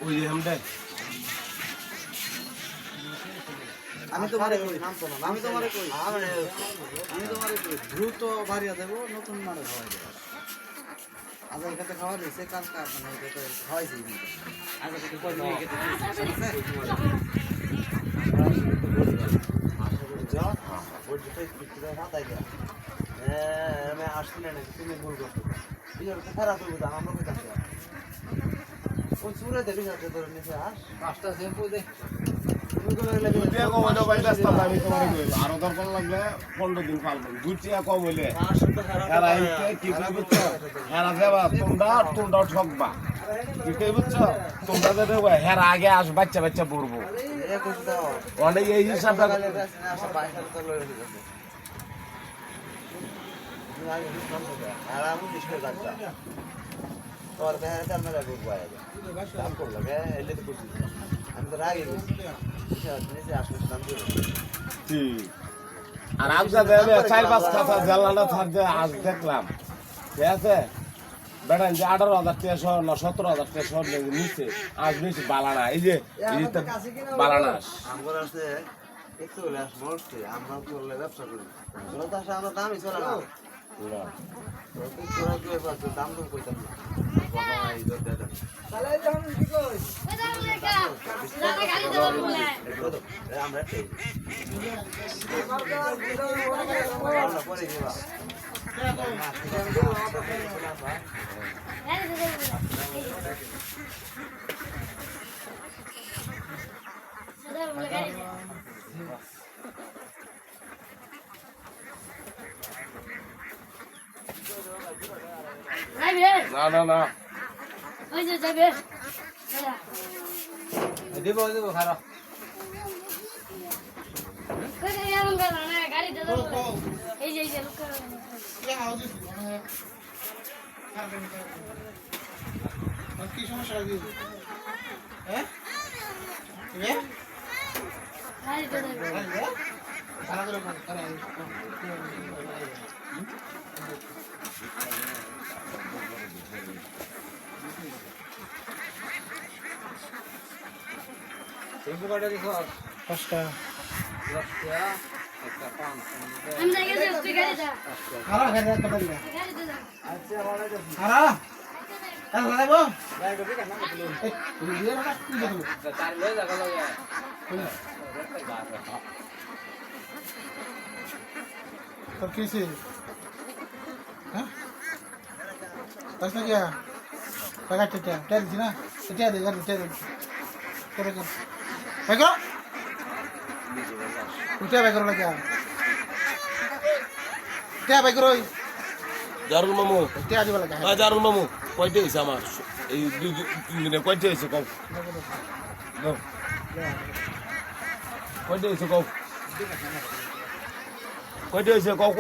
ওই যে হামদে আমি তোমারে কই আমি তোমারে কই দ্রুত বাড়িয়া দেব নতুন মারে খাওয়াই দেব আজ এটাতে খাওয়া দিছে কাল কাল মানে এটাতে খাওয়াইছি আজ এটাতে কই নিয়ে গেতে যা ওই যেটা কিটা হাতাই গেল আমি আসলে না তুমি ভুল করছো এই আর খারাপ হইব না আমরা কইতাছি ওই চুরে দেবি না তো ধরে নিছে আস পাঁচটা শ্যাম্পু দে আরো দরকার লাগলে 15 দিন পালবেন 2 টাকা কম হইলে তোমরা ঠকবা কি বুঝছো তোমরা হেরা আগে আস বাচ্চা বাচ্চা পড়বো অনেক এই হিসাবটা আমি তো রাগে আর আমজা দেবে 4-5 কথা জ্বালানো থাকবে আজ দেখলাম ঠিক আছে বেড়ান যে 18,000 না 17,000 নিচে আজ বেশি বালানা এই যে বালানা আমার আছে একটু হলে আসছে আমরা করলে ব্যবসা করি আমরা দামই চলে না দাম কম করতাম না আমরা না না ওই যে যাবে দেবো খারাপ গাড়ি দাদা এই যে কি সমস্যা লাগিয়েছে হ্যাঁ গাড়ি দাদা টেম্পো গাড়ি দেখো পাঁচটা আমি যাই গেছি তুই গাড়ি দা খারাপ গাড়ি একটা গাড়ি গাড়ি দাদা আচ্ছা ভালো আছে খারাপ আর লাগাবো লাগাবো ঠিক আছে না এই দিয়ে না কি দেখো চার লয়ে জায়গা লাগে তোর কিসে হ্যাঁ पैसा क्या पैसा टिटा टिटा दी ना टिटा दे टिटा दे करे कर पैसा टिटा पैसा लगा क्या टिटा पैसा रोई জারুল মামু টিটা দিব লাগা জারুল মামু কয়টা হইছে আমার এই দুই দিনে কয়টা হইছে কও কয়টা হইছে কও কয়টা হইছে কও